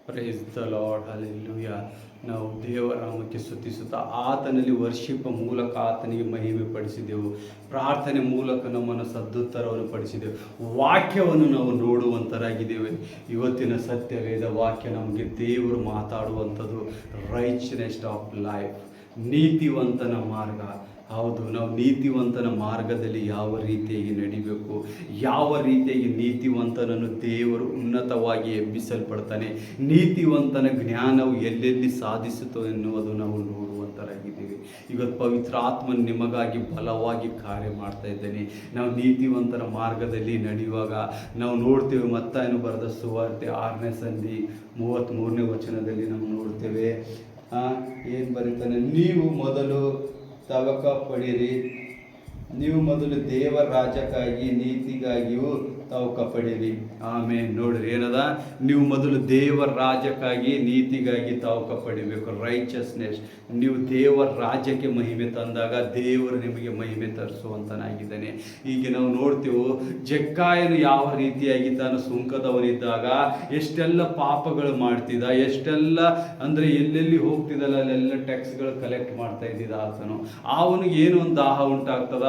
Praise the lord, hallelujah. ನಾವು ದೇವರ ನಾಮಕ್ಕೆ ಸ್ತುತಿಸುತ್ತಾ ಆತನಲ್ಲಿ ವರ್ಷಿಪ ಮೂಲಕ ಆತನಿಗೆ ಮಹಿಮೆ ಪಡಿಸಿದೆವು. ಪ್ರಾರ್ಥನೆ ಮೂಲಕ ನಮ್ಮನ್ನು ಸದ್ದುತ್ತರವನ್ನು ಪಡಿಸಿದೆವು. ವಾಕ್ಯವನ್ನು ನಾವು ನೋಡುವಂತರಾಗಿದ್ದೇವೆ. ಇವತ್ತಿನ ಸತ್ಯವೇದ ವಾಕ್ಯ ನಮಗೆ ದೇವರು ಮಾತಾಡುವಂಥದ್ದು ರೈಚ್ನೆಸ್ ಆಫ್ ಲೈಫ್, ನೀತಿವಂತನ ಮಾರ್ಗ. ಹೌದು, ನಾವು ನೀತಿವಂತನ ಮಾರ್ಗದಲ್ಲಿ ಯಾವ ರೀತಿಯಾಗಿ ನಡಿಬೇಕು, ಯಾವ ರೀತಿಯಾಗಿ ನೀತಿವಂತನನ್ನು ದೇವರು ಉನ್ನತವಾಗಿ ಎಬ್ಬಿಸಲ್ಪಡ್ತಾನೆ, ನೀತಿವಂತನ ಜ್ಞಾನವು ಎಲ್ಲೆಲ್ಲಿ ಸಾಧಿಸುತ್ತೋ ಎನ್ನುವುದು ನಾವು ನೋಡುವಂತರಾಗಿದ್ದೀವಿ. ಇವತ್ತು ಪವಿತ್ರ ಆತ್ಮನ ನಿಮಗಾಗಿ ಬಲವಾಗಿ ಕಾರ್ಯ ಮಾಡ್ತಾ ಇದ್ದೇನೆ. ನಾವು ನೀತಿವಂತರ ಮಾರ್ಗದಲ್ಲಿ ನಡೆಯುವಾಗ ನಾವು ನೋಡ್ತೇವೆ. ಮತ್ತಾಯನು ಬರೆದ ಸುವಾರ್ತೆ 6ನೇ ಸಂಧಿ 33ನೇ ವಚನದಲ್ಲಿ ನಾವು ನೋಡ್ತೇವೆ. ಏನು ಬರೀತಾನೆ? ನೀವು ಮೊದಲು ತವಕ ಪಡಿರಿ, ನೀವು ಮೊದಲು ದೇವರ ರಾಜ್ಯಕ್ಕಾಗಿ ನೀತಿಗಾಗಿಯೂ ತವಕ ಪಡಿರಿ. ಆಮೇಲೆ ನೋಡ್ರಿ ಏನದ, ನೀವು ಮೊದಲು ದೇವರ ರಾಜ್ಯಕ್ಕಾಗಿ ನೀತಿಗಾಗಿ ತವಕ ಪಡಿಬೇಕು. ರೈಚಸ್ನೆಸ್. ನೀವು ದೇವರ ರಾಜ್ಯಕ್ಕೆ ಮಹಿಮೆ ತಂದಾಗ ದೇವರು ನಿಮಗೆ ಮಹಿಮೆ ತರಿಸುವಂತನಾಗಿದ್ದಾನೆ. ಈಗ ನಾವು ನೋಡ್ತೇವೆ, ಜಕ್ಕಾಯನು ಯಾವ ರೀತಿಯಾಗಿ ತಾನು ಸುಂಕದವನಿದ್ದಾಗ ಎಷ್ಟೆಲ್ಲ ಪಾಪಗಳು ಮಾಡ್ತಿದ್ದ, ಎಷ್ಟೆಲ್ಲ ಅಂದರೆ ಎಲ್ಲೆಲ್ಲಿ ಹೋಗ್ತಿದ್ದಲ್ಲ ಅಲ್ಲೆಲ್ಲ ಟ್ಯಾಕ್ಸ್ಗಳು ಕಲೆಕ್ಟ್ ಮಾಡ್ತಾ ಇದ್ದಿದ್ದ ಆತನು. ಅವನಿಗೆ ಏನು ಒಂದು ದಾಹ ಉಂಟಾಗ್ತದ,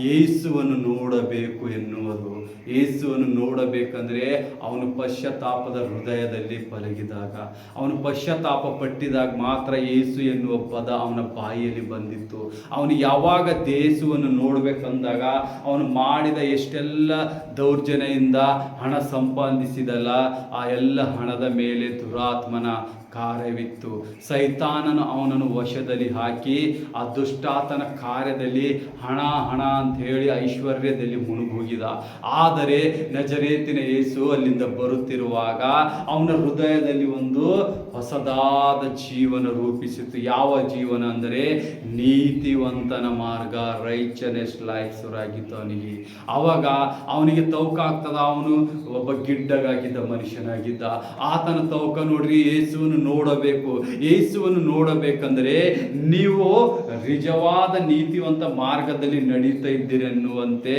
ಯೇಸುವನ್ನು ನೋಡಬೇಕು ಎನ್ನುವುದು. ಯೇಸುವನ್ನು ನೋಡಬೇಕಂದ್ರೆ ಅವನು ಪಶ್ಚಾತ್ತಾಪದ ಹೃದಯದಲ್ಲಿ ಪಲಗಿದಾಗ, ಅವನು ಪಶ್ಚಾತ್ತಾಪ ಪಟ್ಟಿದಾಗ ಮಾತ್ರ ಯೇಸು ಎನ್ನುವ ಪದ ಅವನ ಬಾಯಿಯಲ್ಲಿ ಬಂದಿತ್ತು. ಅವನು ಯಾವಾಗ ಯೇಸುವನ್ನು ನೋಡ್ಬೇಕಂದಾಗ ಅವನು ಮಾಡಿದ ಎಷ್ಟೆಲ್ಲ ದೌರ್ಜನ್ಯದಿಂದ ಹಣ ಸಂಪಾದಿಸಿದಲ್ಲ, ಆ ಎಲ್ಲ ಹಣದ ಮೇಲೆ ದುರಾತ್ಮನ ಕಾರ್ಯವಿತ್ತು. ಸೈತಾನನು ಅವನನ್ನು ವಶದಲ್ಲಿ ಹಾಕಿ ಆ ದುಷ್ಟಾತನ ಕಾರ್ಯದಲ್ಲಿ ಹಣ ಅಂತ ಹೇಳಿ ಐಶ್ವರ್ಯದಲ್ಲಿ ಮುಳುಗೋಗಿದ. ಆದರೆ ನಜರೇತಿನ ಯೇಸು ಅಲ್ಲಿಂದ ಬರುತ್ತಿರುವಾಗ ಅವನ ಹೃದಯದಲ್ಲಿ ಒಂದು ಹೊಸದಾದ ಜೀವನ ರೂಪಿಸಿತು. ಯಾವ ಜೀವನ ಅಂದರೆ ನೀತಿವಂತನ ಮಾರ್ಗ, ರೈಚನೆಸ್ ಲೈಫ್ ಶುರುವಾಗಿತ್ತು ಅವನಿಗೆ. ಆವಾಗ ಅವನಿಗೆ ತೌಕ ಆಗ್ತದ. ಅವನು ಒಬ್ಬ ಗಿಡ್ಡಗಾಗಿದ್ದ ಮನುಷ್ಯನಾಗಿದ್ದ. ಆತನ ತೌಕ ನೋಡ್ರಿ, ಯೇಸುವನ್ನು ನೋಡಬೇಕು. ಯೇಸುವನ್ನು ನೋಡಬೇಕಂದ್ರೆ ನೀವು ನಿಜವಾದ ನೀತಿವಂತ ಮಾರ್ಗದಲ್ಲಿ ನಡೀತಾ ಇದ್ದೀರಿ ಅನ್ನುವಂತೆ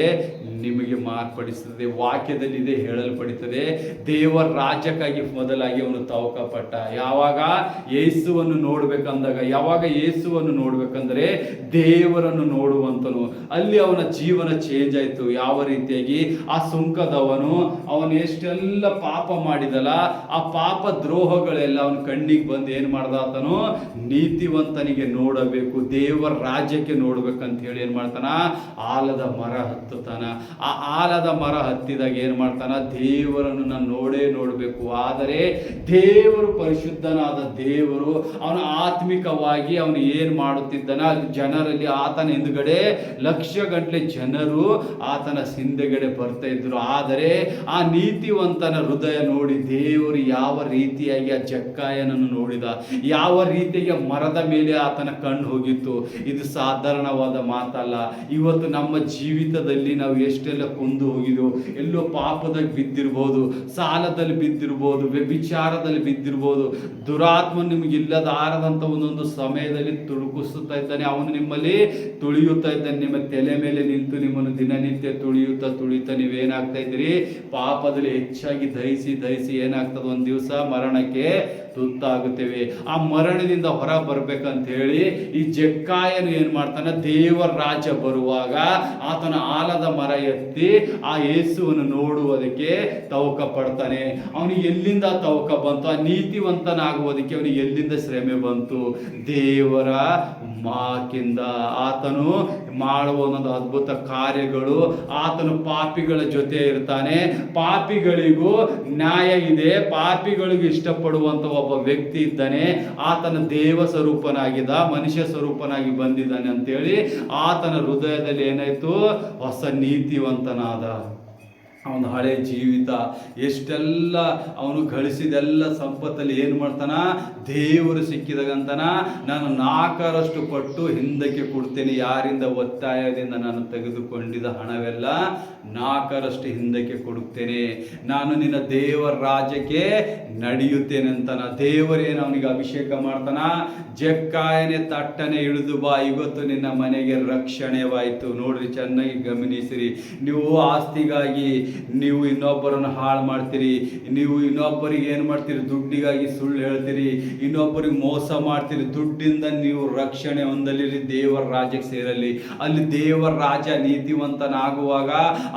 ನಿಮಗೆ ಮಾರ್ಪಡಿಸುತ್ತದೆ. ವಾಕ್ಯದಲ್ಲಿ ಇದೆ, ಹೇಳಲ್ಪಡುತ್ತದೆ. ದೇವರ ರಾಜ್ಯಕ್ಕಾಗಿ ಮೊದಲಾಗಿ ಅವನು ತವಕ ಪಟ್ಟ. ಯಾವಾಗ ಯೇಸುವನ್ನು ನೋಡ್ಬೇಕಂದಾಗ, ಯಾವಾಗ ಯೇಸುವನ್ನು ನೋಡ್ಬೇಕಂದ್ರೆ ದೇವರನ್ನು ನೋಡುವಂತನು. ಅಲ್ಲಿ ಅವನ ಜೀವನ ಚೇಂಜ್ ಆಯ್ತು. ಯಾವ ರೀತಿಯಾಗಿ ಆ ಸುಂಕದವನು ಅವನು ಎಷ್ಟೆಲ್ಲ ಪಾಪ ಮಾಡಿದಲ್ಲ, ಆ ಪಾಪ ದ್ರೋಹಗಳೆಲ್ಲ ಅವನ ಕಣ್ಣಿಗೆ ಬಂದು ಏನು ಮಾಡ್ದ, ಆತನು ನೀತಿವಂತನಿಗೆ ನೋಡಬೇಕು, ದೇವರ ರಾಜ್ಯಕ್ಕೆ ನೋಡ್ಬೇಕಂತ ಹೇಳಿ ಏನ್ ಮಾಡ್ತಾನ, ಆಲದ ಮರ ಹತ್ತುತ್ತಾನ. ಆ ಆಲದ ಮರ ಹತ್ತಿದಾಗ ಏನ್ ಮಾಡ್ತಾನ, ದೇವರನ್ನು ನಾನು ನೋಡಬೇಕು. ಆದರೆ ದೇವರು ಪರಿಶುದ್ಧನಾದ ದೇವರು, ಅವನು ಆತ್ಮಿಕವಾಗಿ ಅವನು ಏನ್ ಮಾಡುತ್ತಿದ್ದಾನ, ಜನರಲ್ಲಿ ಆತನ ಹಿಂದುಗಡೆ ಲಕ್ಷ ಗಂಟಲೆ ಜನರು ಆತನ ಹಿಂದೆಗಡೆ ಬರ್ತಾ ಇದ್ರು. ಆದರೆ ಆ ನೀತಿವಂತನ ಹೃದಯ ನೋಡಿ ದೇವರು ಯಾವ ರೀತಿಯಾಗಿ ಆ ಜಕ್ಕಾಯನನ್ನು ನೋಡಿದ, ಯಾವ ರೀತಿಯಾಗಿ ಮರದ ಮೇಲೆ ಆತನ ಕಣ್ಣು ಹೋಗಿತ್ತು. ಇದು ಸಾಧಾರಣವಾದ ಮಾತಲ್ಲ. ಇವತ್ತು ನಮ್ಮ ಜೀವಿತದಲ್ಲಿ ನಾವು ಎಷ್ಟೆಲ್ಲ ಕೊಂದು ಹೋಗಿದೆವು. ಎಲ್ಲೋ ಪಾಪದಾಗ ಬಿದ್ದಿರ್ಬೋದು, ಸಾಲದಲ್ಲಿ ಬಿದ್ದಿರ್ಬೋದು, ವ್ಯಭಿಚಾರದಲ್ಲಿ ಬಿದ್ದಿರ್ಬೋದು. ದುರಾತ್ಮ ನಿಮಗೆ ಇಲ್ಲದಾರದಂತ ಒಂದೊಂದು ಸಮಯದಲ್ಲಿ ತುಳುಕಿಸುತ್ತಾ ಇದ್ದಾನೆ. ಅವನು ನಿಮ್ಮಲ್ಲಿ ತುಳಿಯುತ್ತಾ ಇದ್ದಾನೆ. ನಿಮ್ಮ ತಲೆ ಮೇಲೆ ನಿಂತು ನಿಮ್ಮನ್ನು ದಿನನಿತ್ಯ ತುಳಿಯುತ್ತಾ ನೀವೇನಾಗ್ತಾ ಇದ್ದೀರಿ, ಪಾಪದಲ್ಲಿ ಹೆಚ್ಚಾಗಿ ದಹಿಸಿ ಏನಾಗ್ತದೆ, ಒಂದು ದಿವಸ ಮರಣಕ್ಕೆ ತುತ್ತಾಗುತ್ತೇವೆ. ಆ ಮರಣದಿಂದ ಹೊರ ಬರ್ಬೇಕಂತ ಹೇಳಿ ಈ ಜಕ್ಕಾಯನು ಏನ್ ಮಾಡ್ತಾನೆ, ದೇವರ ರಾಜ್ಯ ಬರುವಾಗ ಆತನ ಆಲದ ಮರ ಎತ್ತಿ ಆ ಯೇಸುವನ್ನು ನೋಡುವುದಕ್ಕೆ ತವಕ ಪಡ್ತಾನೆ. ಅವನಿಗೆ ಎಲ್ಲಿಂದ ತವಕ ಬಂತು? ಆ ನೀತಿವಂತನಾಗುವುದಕ್ಕೆ ಅವನಿಗೆ ಎಲ್ಲಿಂದ ಶ್ರಮೆ ಬಂತು? ದೇವರ ಮಾಕಿಂದ. ಆತನು ಮಾಡುವ ಒಂದೊಂದು ಅದ್ಭುತ ಕಾರ್ಯಗಳು, ಆತನು ಪಾಪಿಗಳ ಜೊತೆ ಇರ್ತಾನೆ. ಪಾಪಿಗಳಿಗೂ ನ್ಯಾಯ ಇದೆ, ಪಾಪಿಗಳಿಗೂ ಇಷ್ಟಪಡುವಂತ ಒಬ್ಬ ವ್ಯಕ್ತಿ ಇದ್ದಾನೆ. ಆತನ ದೇವ ಸ್ವರೂಪನಾಗಿದ್ದ, ಮನುಷ್ಯ ಸ್ವರೂಪನಾಗಿ ಬಂದಿದ್ದಾನೆ ಅಂತೇಳಿ ಆತನ ಹೃದಯದಲ್ಲಿ ಏನಾಯ್ತು, ಹೊಸ ನೀತಿವಂತನಾದ. ಅವನ ಹಳೆ ಜೀವಿತ ಎಷ್ಟೆಲ್ಲ ಅವನು ಗಳಿಸಿದೆಲ್ಲ ಸಂಪತ್ತಲ್ಲಿ ಏನು ಮಾಡ್ತಾನ, ದೇವರು ಸಿಕ್ಕಿದಾಗಂತನ ನಾನು 4ರಷ್ಟು ಪಟ್ಟು ಹಿಂದಕ್ಕೆ ಕೊಡ್ತೇನೆ. ಯಾರಿಂದ ಒತ್ತಾಯದಿಂದ ನಾನು ತೆಗೆದುಕೊಂಡಿದ್ದ ಹಣವೆಲ್ಲ 4ರಷ್ಟು ಹಿಂದಕ್ಕೆ ಕೊಡುತ್ತೇನೆ. ನಾನು ನಿನ್ನ ದೇವರ ರಾಜ್ಯಕ್ಕೆ ನಡೆಯುತ್ತೇನೆ ಅಂತಾನ. ದೇವರೇನು ಅವನಿಗೆ ಅಭಿಷೇಕ ಮಾಡ್ತಾನ, ಜಕ್ಕಾಯನೇ ತಟ್ಟನೆ ಇಳಿದು ಬಾ, ಇವತ್ತು ನಿನ್ನ ಮನೆಗೆ ರಕ್ಷಣೆವಾಯಿತು. ನೋಡ್ರಿ, ಚೆನ್ನಾಗಿ ಗಮನಿಸಿರಿ. ನೀವು ಆಸ್ತಿಗಾಗಿ ನೀವು ಇನ್ನೊಬ್ಬರನ್ನು ಹಾಳು ಮಾಡ್ತೀರಿ, ನೀವು ಇನ್ನೊಬ್ಬರಿಗೆ ಏನು ಮಾಡ್ತೀರಿ, ದುಡ್ಡಿಗಾಗಿ ಸುಳ್ಳು ಹೇಳ್ತೀರಿ, ಇನ್ನೊಬ್ಬರಿಗೆ ಮೋಸ ಮಾಡ್ತೀರಿ. ದುಡ್ಡಿಂದ ನೀವು ರಕ್ಷಣೆ ಹೊಂದಲಿರಿ, ದೇವರ ರಾಜ್ಯಕ್ಕೆ ಸೇರಲಿ. ಅಲ್ಲಿ ದೇವರ ರಾಜ ನೀತಿವಂತನಾಗುವಾಗ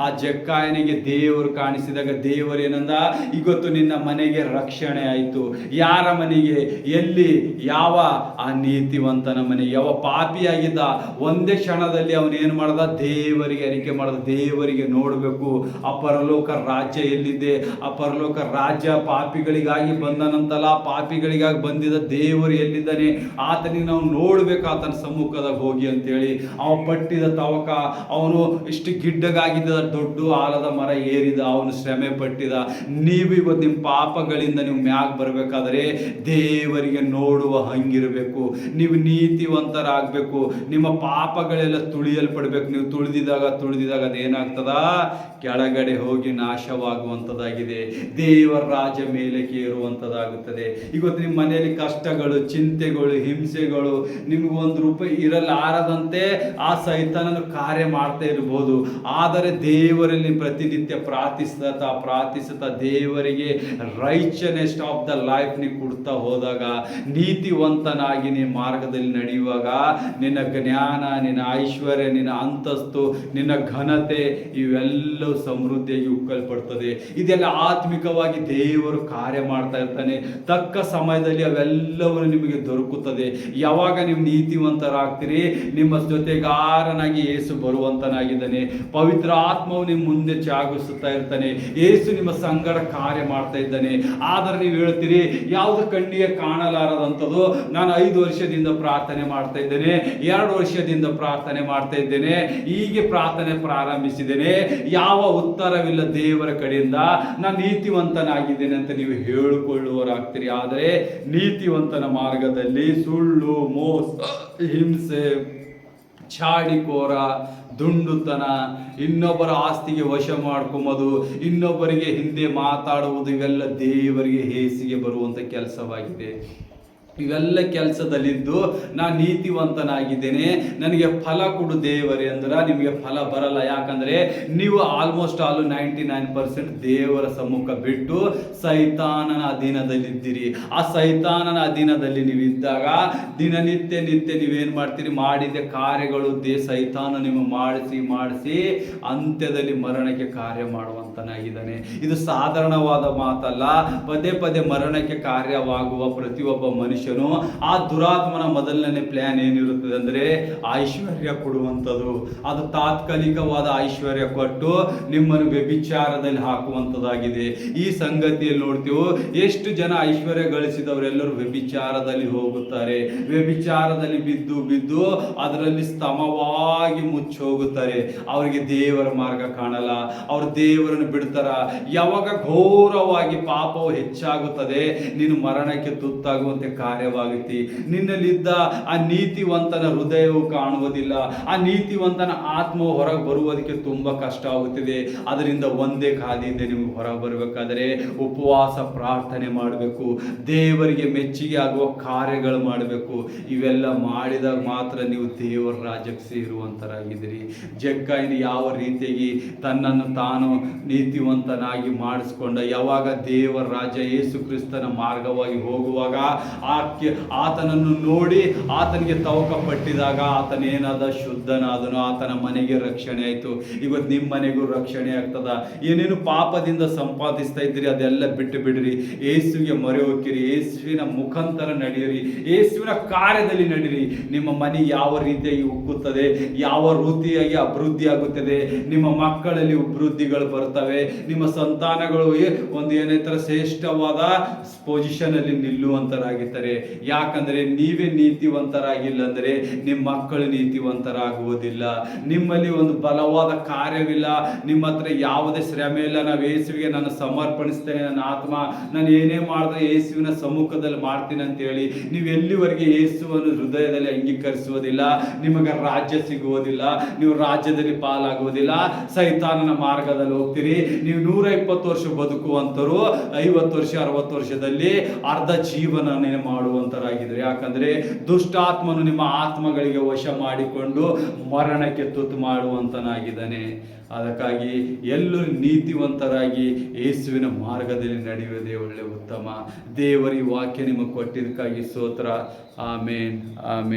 ಆ ಜಕ್ಕಾಯನಿಗೆ ದೇವರು ಕಾಣಿಸಿದಾಗ ದೇವರು ಏನಂದ, ಇವತ್ತು ನಿನ್ನ ಮನೆಗೆ ರಕ್ಷಣೆ ಆಯಿತು. ಯಾರ ಮನೆಗೆ? ಎಲ್ಲಿ? ಯಾವ? ಆ ನೀತಿವಂತನ ಮನೆ. ಯಾವ ಪಾಪಿಯಾಗಿದ್ದ ಒಂದೇ ಕ್ಷಣದಲ್ಲಿ ಅವನೇನು ಮಾಡ್ದ? ದೇವರಿಗೆ ಅರಿಕೆ ಮಾಡ್ದ. ದೇವರಿಗೆ ನೋಡಬೇಕು, ಆ ಪರಲೋಕ ರಾಜ್ಯ ಎಲ್ಲಿದೆ? ಆ ಪರಲೋಕ ರಾಜ್ಯ ಪಾಪಿಗಳಿಗಾಗಿ ಬಂದನಂತಲ್ಲ, ಪಾಪಿಗಳಿಗಾಗಿ ಬಂದಿದ್ದ ದೇವರು ಎಲ್ಲಿದ್ದಾನೆ ಆತನಿಗೆ ನಾವು ನೋಡ್ಬೇಕು, ಆತನ ಸಮ್ಮುಖದಾಗ ಹೋಗಿ ಅಂತೇಳಿ. ಅವ ಪಟ್ಟಿದ ತವಕ, ಅವನು ಇಷ್ಟು ಗಿಡ್ಡಗಾಗಿದ್ದ ದೊಡ್ಡ ಆಲದ ಮರ ಏರಿದ, ಅವನು ಶ್ರಮೆ ಪಟ್ಟಿದ. ನೀವು ಇವತ್ತು ನಿಮ್ಮ ಪಾಪಗಳಿಂದ ನೀವು ಮ್ಯಾಗ ಬರಬೇಕಾದ್ರೆ ದೇವರಿಗೆ ನೋಡುವ ಹಂಗಿರಬೇಕು. ನೀವು ನೀತಿವಂತರಾಗಬೇಕು. ನಿಮ್ಮ ಪಾಪಗಳೆಲ್ಲ ತುಳಿಯಲ್ಪಡ್ಬೇಕು. ನೀವು ತುಳಿದಿದಾಗ ಅದೇನಾಗ್ತದ? ಕೆಳಗಡೆ ಹೋಗಿ ನಾಶವಾಗುವಂಥದ್ದಾಗಿದೆ. ದೇವರ ರಾಜ ಮೇಲೆ ಏರುವಂಥದ್ದಾಗುತ್ತದೆ. ಇವತ್ತು ನಿಮ್ಮ ಮನೆಯಲ್ಲಿ ಕಷ್ಟಗಳು, ಚಿಂತೆಗಳು, ಹಿಂಸೆಗಳು, ನಿಮಗೆ ₹1 ಇರಲಾರದಂತೆ ಆ ಸೈತಾನನು ಕಾರ್ಯ ಮಾಡ್ತಾ ಇರಬಹುದು. ಆದರೆ ದೇವರಲ್ಲಿ ಪ್ರತಿನಿತ್ಯ ಪ್ರಾರ್ಥಿಸುತ್ತಾ ದೇವರಿಗೆ ರೈಚನೆಸ್ಟ್ ಆಫ್ ದ ಲೈಫ್ ನೀವು ಕೊಡ್ತಾ ಹೋದಾಗ, ನೀತಿವಂತನಾಗಿ ನೀ ಮಾರ್ಗದಲ್ಲಿ ನಡೆಯುವಾಗ ನಿನ್ನ ಜ್ಞಾನ, ನಿನ್ನ ಐಶ್ವರ್ಯ, ನಿನ್ನ ಅಂತಸ್ತು, ನಿನ್ನ ಘನತೆ ಇವೆಲ್ಲವೂ ಸಮೃದ್ಧಿಯಾಗಿ ಉಕ್ಕಲ್ಪಡ್ತದೆ. ಇದೆಲ್ಲ ಆತ್ಮಿಕವಾಗಿ ದೇವರು ಕಾರ್ಯ ಮಾಡ್ತಾ ಇರ್ತಾನೆ. ತಕ್ಕ ಸಮಯದಲ್ಲಿ ಅವೆಲ್ಲವನ್ನು ನಿಮಗೆ ದೊರಕುತ್ತದೆ. ಯಾವಾಗ ನೀವು ನೀತಿವಂತರಾಗ್ತೀರಿ, ನಿಮ್ಮ ಜೊತೆಗಾರನಾಗಿ ಯೇಸು ಬರುವಂತನಾಗಿದ್ದಾನೆ. ಪವಿತ್ರ ಆತ್ಮವು ನಿಮ್ಮ ಮುಂದೆ ಚಾಗಿಸುತ್ತಾ ಇರ್ತಾನೆ. ಯೇಸು ನಿಮ್ಮ ಸಂಗಡ ಕಾರ್ಯ ಮಾಡ್ತಾ ಇದ್ದಾನೆ. ಆದರೆ ನೀವು ಹೇಳ್ತೀರಿ, ಯಾವುದು ಕಣ್ಣಿಗೆ ಕಾಣಲಾರದಂಥದ್ದು ನಾನು 5 ವರ್ಷದಿಂದ ಪ್ರಾರ್ಥನೆ ಮಾಡ್ತಾ ಇದ್ದೇನೆ, 2 ವರ್ಷದಿಂದ ಪ್ರಾರ್ಥನೆ ಮಾಡ್ತಾ ಇದ್ದೇನೆ, ಹೀಗೆ ಪ್ರಾರ್ಥನೆ ಪ್ರಾರಂಭಿಸಿದ್ದೇನೆ, ಯಾವ ಉತ್ತರವಿಲ್ಲ ದೇವರ ಕಡೆಯಿಂದ, ನಾನು ನೀತಿವಂತನಾಗಿದ್ದೇನೆ ಅಂತ ನೀವು ಹೇಳಿಕೊಳ್ಳುವರಾಗ್ತೀರಿ. ಆದರೆ ನೀತಿವಂತನ ಮಾರ್ಗದಲ್ಲಿ ಸುಳ್ಳು, ಮೋಸ, ಹಿಂಸೆ, ಚಾಡಿಕೋರ, ದುಂಡುತನ, ಇನ್ನೊಬ್ಬರ ಆಸ್ತಿಗೆ ವಶ ಮಾಡ್ಕೊಂಬುದು, ಇನ್ನೊಬ್ಬರಿಗೆ ಹಿಂದೆ ಮಾತಾಡುವುದು, ಇವೆಲ್ಲ ದೇವರಿಗೆ ಹೇಸಿಗೆ ಬರುವಂಥ ಕೆಲಸವಾಗಿದೆ. ಇವೆಲ್ಲ ಕೆಲಸದಲ್ಲಿದ್ದು ನಾನು ನೀತಿವಂತನಾಗಿದ್ದೇನೆ, ನನಗೆ ಫಲ ಕೊಡು ದೇವರೇ ಅಂದ್ರೆ ನಿಮಗೆ ಫಲ ಬರಲ್ಲ. ಯಾಕಂದರೆ ನೀವು ಆಲ್ಮೋಸ್ಟ್ 99% ದೇವರ ಸಮ್ಮುಖ ಬಿಟ್ಟು ಸೈತಾನನ ಅಧೀನದಲ್ಲಿದ್ದೀರಿ. ಆ ಸೈತಾನನ ಅಧೀನದಲ್ಲಿ ನೀವಿದ್ದಾಗ ದಿನನಿತ್ಯ ನೀವೇನು ಮಾಡ್ತೀರಿ? ಮಾಡಿದ ಕಾರ್ಯಗಳು ಸೈತಾನ ನಿಮ್ಮ ಮಾಡಿಸಿ ಅಂತ್ಯದಲ್ಲಿ ಮರಣಕ್ಕೆ ಕಾರ್ಯ ಮಾಡುವಂತನಾಗಿದ್ದಾನೆ. ಇದು ಸಾಧಾರಣವಾದ ಮಾತಲ್ಲ. ಪದೇ ಮರಣಕ್ಕೆ ಕಾರ್ಯವಾಗುವ ಪ್ರತಿಯೊಬ್ಬ ಮನುಷ್ಯ ಆ ದುರಾತ್ಮನ ಮೊದಲನೇ ಪ್ಲಾನ್ ಏನಿರುತ್ತದೆ ಅಂದರೆ ಐಶ್ವರ್ಯ ಕೊಡುವಂಥದ್ದು. ಅದು ತಾತ್ಕಾಲಿಕವಾದ ಐಶ್ವರ್ಯ ಕೊಟ್ಟು ನಿಮ್ಮನ್ನು ವ್ಯಭಿಚಾರದಲ್ಲಿ ಹಾಕುವಂಥದ್ದಾಗಿದೆ. ಈ ಸಂಗತಿಯಲ್ಲಿ ನೋಡ್ತೀವಿ, ಎಷ್ಟು ಜನ ಐಶ್ವರ್ಯ ಗಳಿಸಿದವರೆಲ್ಲರೂ ವ್ಯಭಿಚಾರದಲ್ಲಿ ಹೋಗುತ್ತಾರೆ. ವ್ಯಭಿಚಾರದಲ್ಲಿ ಬಿದ್ದು ಅದರಲ್ಲಿ ಸ್ತಮವಾಗಿ ಮುಚ್ಚಿ ಹೋಗುತ್ತಾರೆ. ಅವರಿಗೆ ದೇವರ ಮಾರ್ಗ ಕಾಣಲ್ಲ, ಅವರು ದೇವರನ್ನು ಬಿಡ್ತಾರ. ಯಾವಾಗ ಘೋರವಾಗಿ ಪಾಪವು ಹೆಚ್ಚಾಗುತ್ತದೆ, ನೀನು ಮರಣಕ್ಕೆ ತುತ್ತಾಗುವಂತೆ ಕಾರ್ಯವಾಗುತ್ತೆ. ನಿನ್ನಲ್ಲಿದ್ದ ಆ ನೀತಿವಂತನ ಹೃದಯವು ಕಾಣುವುದಿಲ್ಲ, ಆ ನೀತಿವಂತನ ಆತ್ಮವು ಹೊರಗೆ ಬರುವುದಕ್ಕೆ ತುಂಬಾ ಕಷ್ಟ ಆಗುತ್ತಿದೆ. ಅದರಿಂದ ಒಂದೇ ಕಾದಿದೆ, ನಿಮಗೆ ಹೊರಗೆ ಬರಬೇಕಾದರೆ ಉಪವಾಸ ಪ್ರಾರ್ಥನೆ ಮಾಡಬೇಕು, ದೇವರಿಗೆ ಮೆಚ್ಚುಗೆ ಆಗುವ ಕಾರ್ಯಗಳು ಮಾಡಬೇಕು. ಇವೆಲ್ಲ ಮಾಡಿದಾಗ ಮಾತ್ರ ನೀವು ದೇವರ ರಾಜ್ಯಕ್ಕೆ ಸೇರುವಂತರಾಗಿದ್ದೀರಿ. ಜಕ್ಕಾಯನು ಯಾವ ರೀತಿಯಾಗಿ ತನ್ನನ್ನು ತಾನು ನೀತಿವಂತನಾಗಿ ಮಾಡಿಸ್ಕೊಂಡ, ಯಾವಾಗ ದೇವರ ರಾಜ್ಯ ಯೇಸು ಕ್ರಿಸ್ತನ ಮಾರ್ಗವಾಗಿ ಹೋಗುವಾಗ ಆತನನ್ನು ನೋಡಿ ಆತನಿಗೆ ತವಕ ಪಟ್ಟಿದಾಗ ಆತನೇನಾದ ಶುದ್ಧನಾದನು, ಆತನ ಮನೆಗೆ ರಕ್ಷಣೆ ಆಯಿತು. ಇವತ್ತು ನಿಮ್ಮ ಮನೆಗೂ ರಕ್ಷಣೆ ಆಗ್ತದ. ಏನೇನು ಪಾಪದಿಂದ ಸಂಪಾದಿಸ್ತಾ ಇದ್ದೀರಿ ಅದೆಲ್ಲ ಬಿಟ್ಟು ಬಿಡ್ರಿ, ಯೇಸುವಿಗೆ ಮೊರೆ ಹೋಗಿರಿ, ಯೇಸುವಿನ ಮುಖಾಂತರ ನಡೆಯಿರಿ, ಯೇಸುವಿನ ಕಾರ್ಯದಲ್ಲಿ ನಡೀರಿ. ನಿಮ್ಮ ಮನೆ ಯಾವ ರೀತಿಯಾಗಿ ಉಕ್ಕುತ್ತದೆ, ಯಾವ ರೀತಿಯಾಗಿ ಅಭಿವೃದ್ಧಿ ಆಗುತ್ತದೆ, ನಿಮ್ಮ ಮಕ್ಕಳಲ್ಲಿ ಅಭಿವೃದ್ಧಿಗಳು ಬರ್ತವೆ, ನಿಮ್ಮ ಸಂತಾನಗಳು ಒಂದು ಏನೈತರ ಶ್ರೇಷ್ಠವಾದ ಪೊಸಿಷನ್ ಅಲ್ಲಿ ನಿಲ್ಲುವಂತರಾಗಿದ್ದಾರೆ. ಯಾಕಂದ್ರೆ ನೀವೇ ನೀತಿವಂತರಾಗಿಲ್ಲ ಅಂದ್ರೆ ನಿಮ್ಮ ಮಕ್ಕಳು ನೀತಿವಂತರಾಗುವುದಿಲ್ಲ. ನಿಮ್ಮಲ್ಲಿ ಒಂದು ಬಲವಾದ ಕಾರ್ಯವಿಲ್ಲ, ನಿಮ್ಮ ಹತ್ರ ಯಾವುದೇ ಶ್ರಮೆ ಇಲ್ಲ. ನಾವು ಯೇಸುವಿಗೆ ನಾನು ಸಮರ್ಪಣಿಸ್ತೇನೆ, ನನ್ನ ಆತ್ಮ ನಾನು ಏನೇ ಮಾಡಿದ್ರೆ ಯೇಸುವಿನ ಸಮ್ಮುಖದಲ್ಲಿ ಮಾಡ್ತೀನಿ ಅಂತ ಹೇಳಿ ನೀವು ಎಲ್ಲಿವರೆಗೆ ಯೇಸುವನ್ನು ಹೃದಯದಲ್ಲಿ ಅಂಗೀಕರಿಸುವುದಿಲ್ಲ, ನಿಮಗೆ ರಾಜ್ಯ ಸಿಗುವುದಿಲ್ಲ, ನೀವು ರಾಜ್ಯದಲ್ಲಿ ಪಾಲಾಗುವುದಿಲ್ಲ, ಸೈತಾನನ ಮಾರ್ಗದಲ್ಲಿ ಹೋಗ್ತೀರಿ. ನೀವು 120 ವರ್ಷ ಬದುಕುವಂತರು 50 ವರ್ಷ 60 ವರ್ಷದಲ್ಲಿ ಅರ್ಧ ಜೀವನ ಮಾಡುವಂತರಾಗಿದ್ದಾರೆ. ಯಾಕಂದ್ರೆ ದುಷ್ಟಾತ್ಮನು ನಿಮ್ಮ ಆತ್ಮಗಳಿಗೆ ವಶ ಮಾಡಿಕೊಂಡು ಮರಣಕ್ಕೆ ತುತ್ತು ಮಾಡುವಂತನಾಗಿದ್ದಾನೆ. ಅದಕ್ಕಾಗಿ ಎಲ್ಲರೂ ನೀತಿವಂತರಾಗಿ ಯೇಸುವಿನ ಮಾರ್ಗದಲ್ಲಿ ನಡೆಯುವುದೇ ಒಳ್ಳೆ ಉತ್ತಮ. ದೇವರ ಈ ವಾಕ್ಯ ನಿಮಗೆ ಕೊಟ್ಟಿದ್ದಕ್ಕಾಗಿ ಸ್ತೋತ್ರ. ಆಮೇನ್, ಆಮೇನ್.